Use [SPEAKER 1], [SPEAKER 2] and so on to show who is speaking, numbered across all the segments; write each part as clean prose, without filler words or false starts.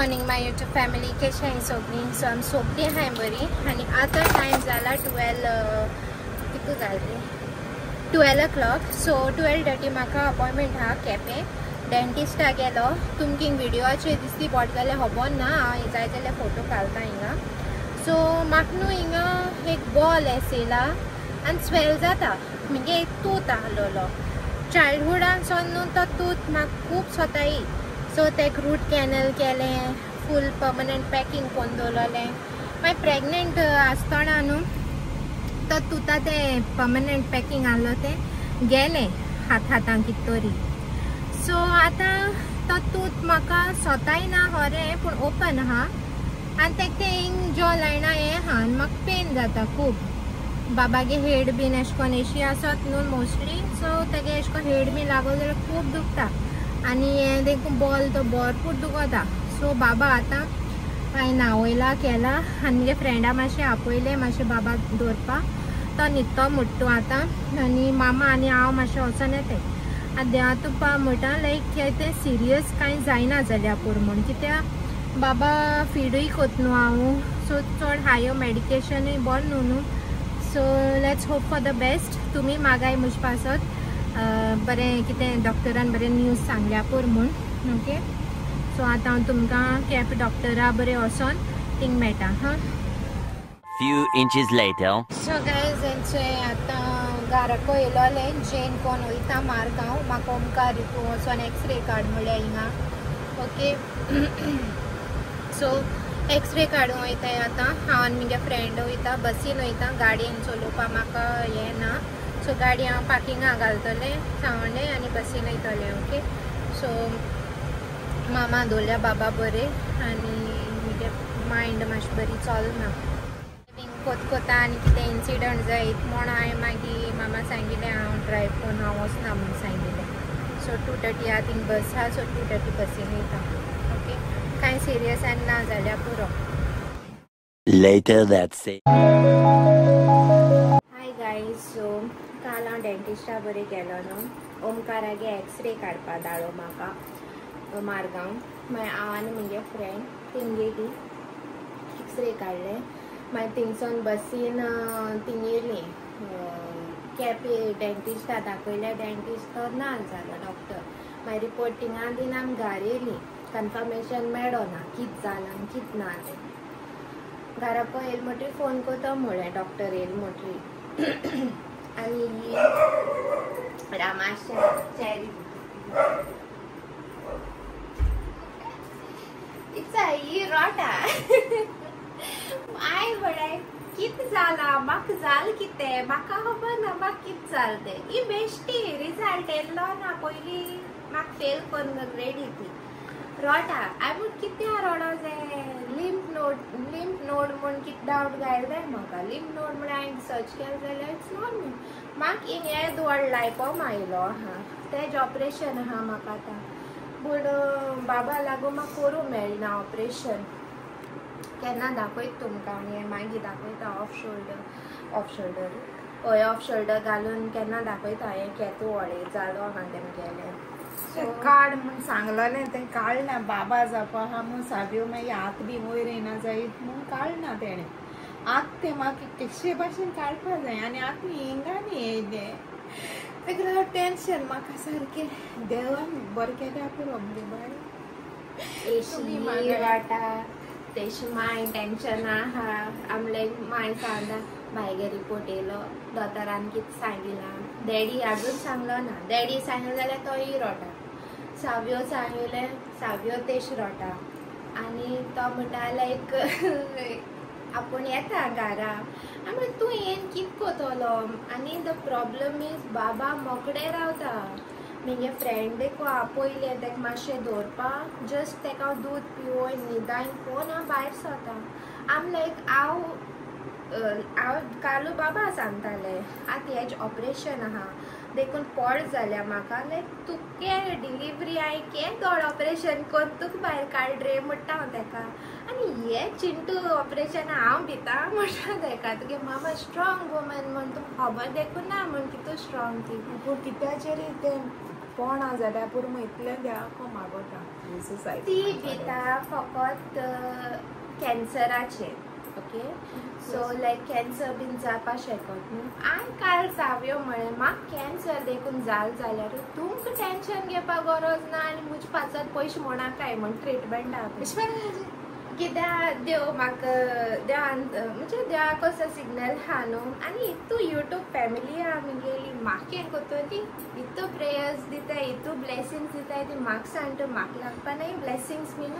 [SPEAKER 1] Morning my YouTube family कशें आहाय सगळीं. सो आमी सगळीं आहाय बरी. आनी आतां टायम जाला 12 o'clock. सो 12:30 म्हाका अपॉयंटमेंट आहा केपें डेंटिस्टा गेलो. तुमकां व्हिडिओचेर दिसती पडटा जाल्यार खबर ना, हांव जाय जाल्यार फोटो घालता हिंगा. सो म्हाका न्हू हिंगा एक बॉल येयला आनी स्वेल जाता. म्हणजे एक तूत आहलोलो चायल्डहुडानसून न्हू तो तूत म्हाका खूब सोताई. सो तेक रूट कॅनल केलें, फूल परमनंट पॅकींग करून दवरलें. मागीर प्रेग्नंट आसतना न्हू तो तुता तें परमनंट पॅकींग आहलो तें गेलें हातांक कितें तरी. सो आतां तो तूत म्हाका सोताय ना खरें, पूण ओपन आहा आनी तेका तें हिंग जॉ लायना हें आहा आनी म्हाका पेन जाता खूब. बाबागे हेड बीन एशें कोन्न एशी आसत न्हू मोस्टली, सो तेगे एशें कोन्न हेड बी लागलो जाल्यार खूब दुखता. आनी हें देखून बॉल तो भरपूर दुखता. सो बाबा आतां हांवें न्हावयला केला आनी म्हज्या फ्रेंडा मातशें आपयलें मातशें बाबा दवरपा. तो न्हिदतो म्हणटा आतां आनी मामा आनी हांव मातशें वचोन येताय. आतां देवा तुपा म्हणटा लायक तें सिरियस कांय जायना जाल्यार पुरो म्हण, कित्याक बाबा फिडूय कोत न्हू हांव. सो चड हायर मेडिकेशनूय बरें न्हू. So let's hope for the best. तुमी मागाय म्हजे पासत बरें कितें डॉक्टरान बरें न्यूज सांगल्या पुरो म्हूण. ओके, सो आतां हांव तुमकां कॅप डॉक्टरा बरें वचोन थिंग मेळटा. हां,
[SPEAKER 2] few inches later.
[SPEAKER 1] So guys हेंचे आतां घाराको येयलोलें जेन कोण वयता मारगांव. म्हाका ओमकार हितू वचोन एक्सरे काड म्हळ्यार हिंगा. ओके, सो एक्सरे काडूं वयताय आतां. हांव आनी म्हगे फ्रेंड वयता, बसीन वयता. गाडयेन चलोवपा म्हाका हें ना. सो गाडी हांव पार्किंगा घालतलें सावंडे आनी बसीन वयतलें. ओके, सो मामा दवरल्या बाबा बरें आनी म्हगे मायंड मातशी बरी चलना. कोतकोता आनी कितें इन्सिडंट जायत म्हूण हांवें मागीर मामा सांगिल्लें हांव ड्रायव करून हांव वचना म्हूण सांगिल्लें. सो 2:30 आहा थिंग बस आहा. सो 2:30 बसीन वयता. ओके, कांय सिरियस आनी ना जाल्यार पुरो.
[SPEAKER 2] Later that same.
[SPEAKER 1] Hi guys, so काल हांव डेंटिस्टा बरें गेलो न्हू. ओमकारागे एक्सरे काडपा धाडलो म्हाका मारगांव. मागीर हांव आनी म्हगे फ्रेंड थिंग गेली, एक्सरे काडलें. मागीर थिंगसून बसीन थिंग येयलीं केपे डेंटिस्टा दाखयल्या. डेंटिस्ट तो ना जालो डॉक्टर. मागीर रिपोर्ट थिंगा दिवन आमी घार येयलीं. कन्फर्मेशन मेळ्ळो ना कितें जालां आनी कितें ना तें. घाराको येयले म्हणटरी फोन कोतो म्हळें डॉक्टर येयले म्हणटरी. आनी ही रामाशा चॅरी ही रोटा आय म्हळें कितें जालां म्हाका जालें कितें म्हाका खबर ना म्हाका कितें जालें तें. ही बेश्टी रिजल्ट येयल्लो ना पयलीं म्हाका फेल करून रेडी ती रोटा. हांवें म्हूण कितें रोडो जाय लिम्फ नोड म्हूण कितें डावट घायल जाय म्हाका. लिम्फ नोड म्हूण हांवें सर्च केलें जाल्यार इट्स नॉट न्हू. म्हाका एक येद व्हड लायपोमा आयलो आहा, तेज ऑपरेशन आहा म्हाका आतां. पूण बाबा लागून म्हाका करूं मेळना ऑपरेशन. केन्ना दाखयता तुमकां आनी मागीर दाखयता ऑफ शोल्डर हय ऑफ शोल्डर घालून केन्ना दाखयता हें केतो व्हडें जालो आहा तेमगेलें.
[SPEAKER 3] काड म्हूण सांगलेलें तें काडना. बाबा जावपा आहा म्हूण साबयो मागीर हात बी वयर येना जायत म्हूण काडना तेणें. आतां तें म्हाका केशे भाशेन काडपा जाय आनी आतां हिंगांनी येयलें. तेका लागून टेन्शन म्हाका सारकें. देवान बरें केल्या पुरो मगे बाय.
[SPEAKER 1] एशी वाटा तेशी माय टेंशन आहा. आमले माय सांगता भायगे रिपोर्ट येयलो दोतोरान कितें सांगिलां. डॅडी आजून सांगलो ना. डॅडी सांगलें जाल्यार तोय रोटा. सावयो सांगिल्लें सावयो तेश रोटा. आनी तो म्हणटा लायक आपूण येता घारा. आमी तूं येन कितें कोतलो. आनी द प्रॉब्लम इज बाबा मोकडें रावता. म्हगे फ्रेंड आपयलें तेका मातशें दवरपा. जस्ट तेका हांव दूद पिवोय न्हिदाय पोवन हांव भायर सरता. आम लायक हांव कालू बाबा सांगतालें आतां हेज ऑपरेशन आहा देखून पड जाल्या म्हाका लायक तुके डिलिव्हरी हांवें केदोड ऑपरेशन कोन्न तुका भायर काड रे म्हणटा हांव तेका. आनी हे चिंटू ऑपरेशन हांव भिता म्हणटा तेका. तुगे मामा स्ट्रॉंग वुमन म्हूण तुका खबर देखून ना म्हूण कितू स्ट्रॉंग ती.
[SPEAKER 3] पूण कित्याचेर तें पोणा जाल्यार पुरो इतलें देवाको मागोता
[SPEAKER 1] ती भिता फकत कॅन्सराचे. ओके, सो लायक कॅन्सर बीन जावपा शकत न्हू. हांवें काल सावयो म्हळें म्हाका कॅन्सर देखून जाल जाल्यार तुमकां टेन्शन घेवपा गरज ना आनी म्हजे पासत पयशे मोणाकाय म्हण ट्रिटमेंटा कित्याक देव म्हाका देवान म्हणजे देवाक असो सिग्नल हा न्हू. आनी इतू यूट्यूब फॅमिली आमी गेली म्हाका हें कोतली इतू प्रेयर्स दिताय इतू ब्लेसिंग्स दिताय ती म्हाका सांगता म्हाका लागपा न्हय ब्लेसिंग्स बीन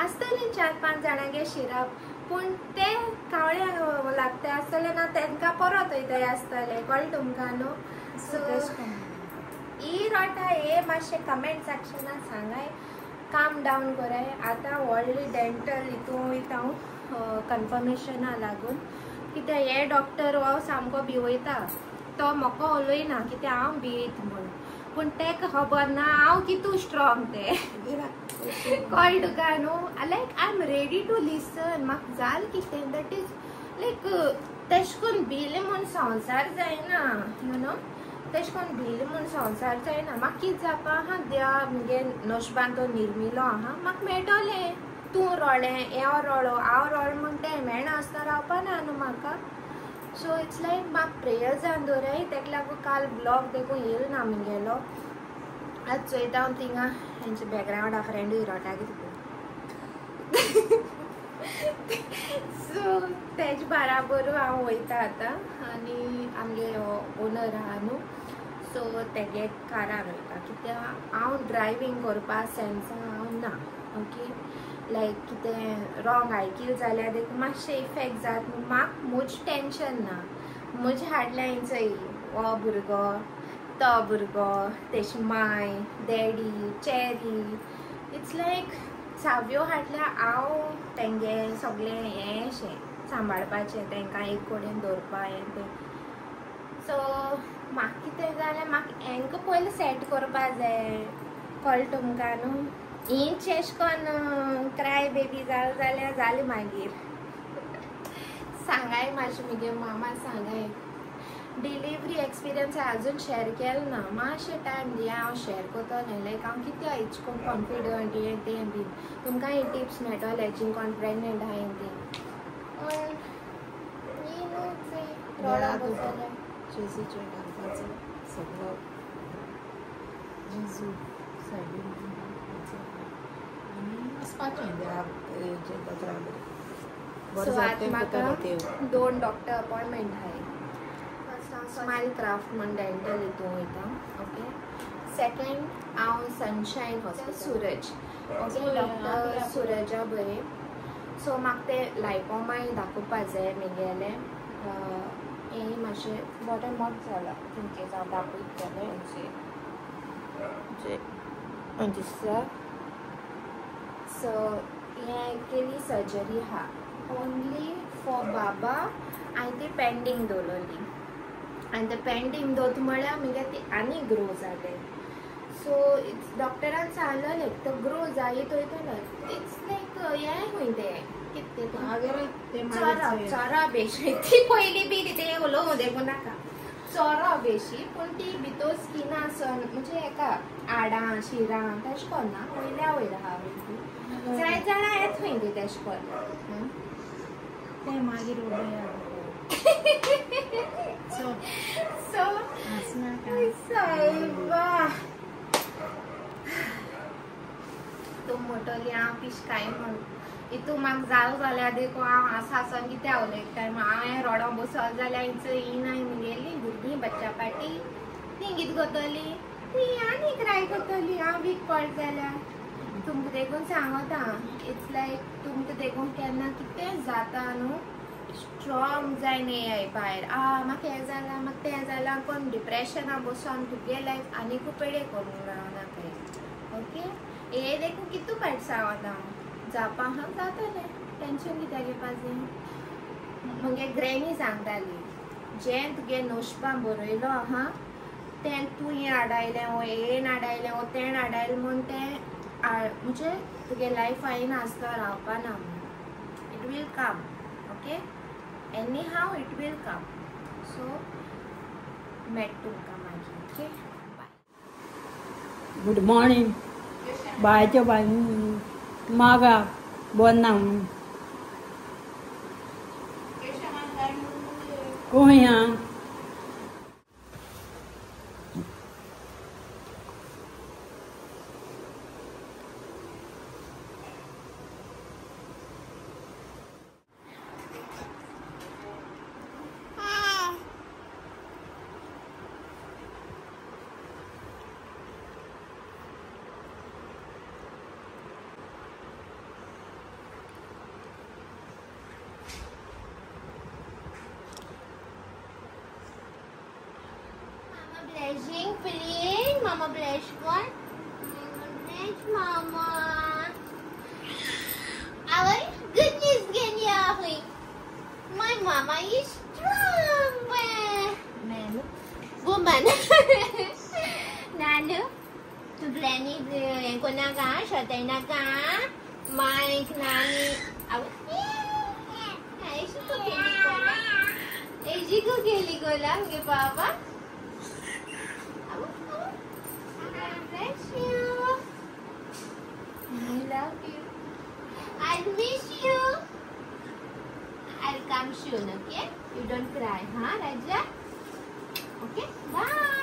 [SPEAKER 1] आसतली 4-5 जाणांगे शिराप. पूण ते कावळ्यांक लागता आसतले ना तांकां परत वयताय आसतले कळ्ळें तुमकां न्हू. सो ही रोटा हे मातशें कमेंट सेक्शनान सांगाय काम डावन कराय. आतां व्हडली डेंटल हितू वयता हांव कन्फर्मेशना लागून कित्याक हे डॉक्टर हो सामको भिवयता. तो म्हाका उलयना कित्याक हांव भियेत म्हूण. पूण तेका खबर ना हांव कितू स्ट्रॉंग ते कळ्ळें तुका न्हू. लायक I am ready to listen. म्हाका जाल कितें दॅट इज लायक तेश कोन्न भिले म्हूण संवसार जायना यू नो. तेश कोन्न भिले म्हूण संवसार जायना. म्हाका कितें जावपा आहा देवा मुगे नशिबान तो निर्मिलो आहा म्हाका मेळटलें. तूं रोळें हांव रोळो हांव रोळ म्हूण तें मेळना आसतना रावपा ना न्हू म्हाका. सो इट्स लायक म्हाका प्रेयर जावन दवराय. तेका लागून काल ब्लॉग देखून येयलो ना मुगेलो. आज चोयता हांव थिंगा हेंचे बॅकग्रावंडा फ्रेंडूय रोटा कितें सो तेज बाराबर हांव वयता आतां. आनी आमगे ओनर आहा न्हू सो तेगे कारान वयता कित्याक हांव ड्रायवींग करपा सेन्सा हांव ना. ओके, लायक कितें रॉंग आयकिल जाल्यार देखून मातशें इफेक्ट जाता न्हू. म्हाका म्हजें टेंशन ना. म्हजे हाडल्यार चोय हो भुरगो तो भुरगो तेची माय डॅडी चॅरी. इट्स लायक सावयो हाडल्यार हांव तेंगे सगळें हें अशें सांबाळपाचें तांकां एक कडेन दवरपा हें तें. सो म्हाका कितें जालें म्हाका हेंकां पयलीं सेट करपा जाय कळ्ळें तुमकां न्हू. हींच एश कोन्न क्राय बेबी जाल्यार जालें मागीर सांगाय मातशें मुगे मामा सांगाय. डिलिव्हरी एक्सपिरियन्स आजून शेअर केलो ना. मातशें टायम दिया हांव शेअर कोतलें. लायक हांव कितें हेच कोन्न कॉन्फिडंट हें तें बीन तुमकां ही टिप्स मेळटले हेची कोण प्रेग्नेंट आहाय ती.
[SPEAKER 3] रडा बसले जेजूचे घालपाचो सगळो जेजू सायडीन घालपाचो आनी वचपाचें देवाचे दोतोरा
[SPEAKER 1] सो आज म्हाका 2 डॉक्टर अपॉइंटमेंट आहाय. स्माइल क्राफ्ट म्हण डेंटल हितून वयता. ओके, सेकंड हांव सनशायन हॉस्पिटल सूरज. ओके, डॉक्टर सुरजा बरे. सो म्हाका ते लायपोमाय दाखोवपा जाय मुगेले. हें मातशें बॉटल मोट जाला तुमचें हांव दाखयतलें हेंचे दिसता. सो हें केली सर्जरी आहा ओनली फॉर बाबा हांवें ती पेंडींग दवरली. आनी ते पेंडींग दोत म्हळ्यार मुगे ती आनी ग्रो जाले. सो इट्स डॉक्टरान सांगलें लायक तो ग्रो जायत वयतलो. इट्स लायक हें खंय तें कितें चोरा बेशी ती पयलीं बी तें उलोवंक देखून नाका. चोरा बेशी पूण ती भितर स्किना सन म्हणजे हेका आडां शिरां तशें कोन्ना वयल्या वयर आहा ती जाय जाणां येत खंय ती तशें कोन्न
[SPEAKER 3] तें मागीर उडया. सो
[SPEAKER 1] तूं म्हणटली हांव पिशकाय म्हण हितू म्हाका जाल जाल्यार देखून हांव आसा आसन कितें उलयता. हांवें रोडो बसोल जाल्यार हिंच ही नाय मुगेली भुरगीं बच्चा पाटी ती कितें करतली ती आनी क्राय करतली. हांव वीक पड जाल्यार तुमकां देखून सांगता. इट्स लायक तुमकां देखून केन्ना कितें जाता न्हू स्ट्रॉंग जायन येयाय भायर. म्हाका हें जालां म्हाका तें जालां कोण डिप्रेशना बसोन तुगे लायफ आनी पेडे करूंक नाका. ओके, हे देखून कितू पाट सांगता हांव जावपा आहा जातलें. टेंशन कित्याक घेवपाचें. मुगे ग्रॅनी सांगताली जें तुगे नोशपान बरयलो आहा तें तूं हें हाडायलें वो हें हाडायलें वो तें हाडायलें म्हूण तें म्हणजे तुगे लायफ आयना आसता रावपा ना. It will come. Okay, anyhow it will come. So met तुमकां मागीर. Okay, bye.
[SPEAKER 4] गुड मॉर्निंग बायच्या बाय मागा बोन्ना कोया
[SPEAKER 1] Blushing, please. Mama blush one. Blush, Mama. Our goodness, Genya. My Mama is strong. Nanu. Woman. Nanu. Tu Granny, Konaga, Shatainaga. Mike, Nani. Ejigo Geligola, give Papa. Bless you. I love you. I'll miss you. I'll come soon, okay? You don't cry, huh, Raja? Okay? Bye.